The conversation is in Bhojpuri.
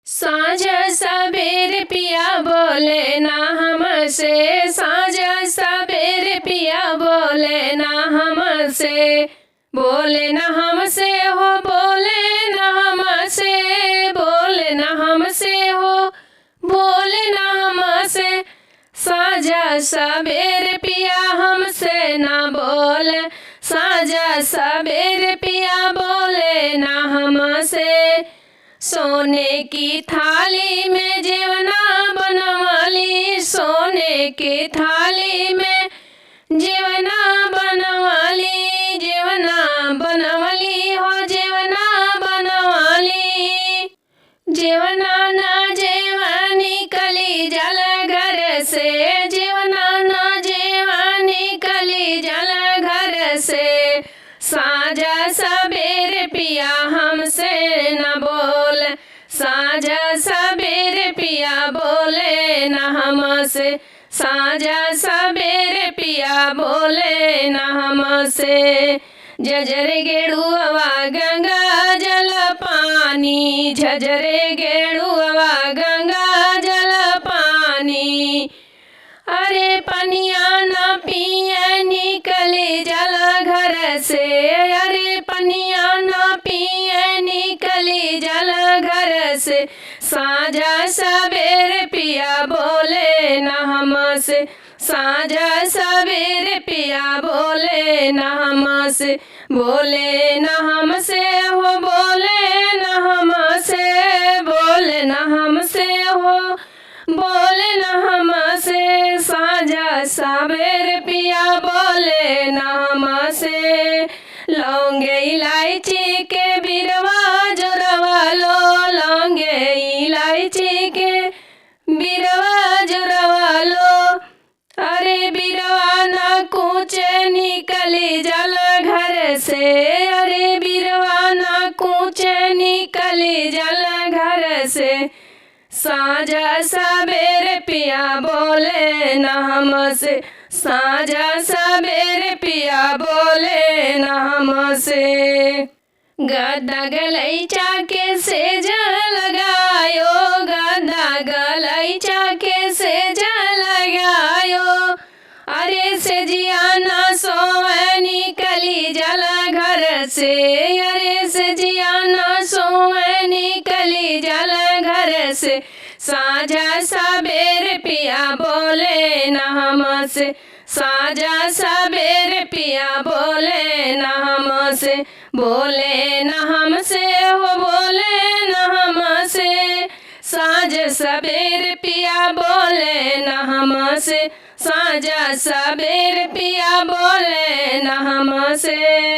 साँझ सबेर पिया बोले ना हमसे, साँझ सबेर पिया बोले ना हमसे, बोले ना हमसे हो, बोले ना हमसे, बोले ना हमसे हो, बोले ना हमसे। साँझ सबेर पिया हमसे ना बोले, साँझ सबेर पिया बोले ना हमसे। सोने की थाली में जेवना बनवाली, सोने की थाली में जेवना बनवाली, जेवना बनवाली हो, जेवना बनवाली। जेवना ना जेवानी कली जल घर से, जेवना ना जेवानी कली जल घर से। साँझ सबेर पिया हमसे न बोले, साँझ सबेर पिया बोले न हमसे, साँझ सबेर पिया बोले न हमसे। झझरे गेड़ुआ गंगा जल पानी, झझरे गेड़ुआ गंगा जल पानी। अरे पनिया ना पिए निकली जल घर से, अरे पनिया ना पिए निकली जल घर से। साँझ सबेर पिया बोले ना हमसे, साँझ सबेर पिया बोले ना हमसे, बोले ना हमसे हो, बोले ना हमसे, बोले ना हमसे हो, बोले ना हमसे। साँझ सबेर पिया बोले ना हमसे। लौंगे इलायची के बिरवा जोरवा लो, लौंगे इलायची के बिरवा जोरवा लो। अरे बिरवा ना कूचे निकली जल घर से, अरे बिरवा ना कूचे निकली जल घर से। साँझ सबेर पिया बोले ना हमसे, साँझ सबेर पिया बोले ना हमसे। गदा गलैचा के सेज लगायो, गदा गलैचा के सेज लगायो। अरे सेजिया ना सोए निकली जल घर से, अरे सेजिया ना सोए निकली जल घर से। साँझ सबेर पिया बोले ना हमसे, साँझ सबेर पिया बोले ना हमसे, बोले ना हमसे हो, बोले ना हमसे। साँझ सबेर पिया बोले ना हमसे, साँझ सबेर पिया बोले ना हमसे।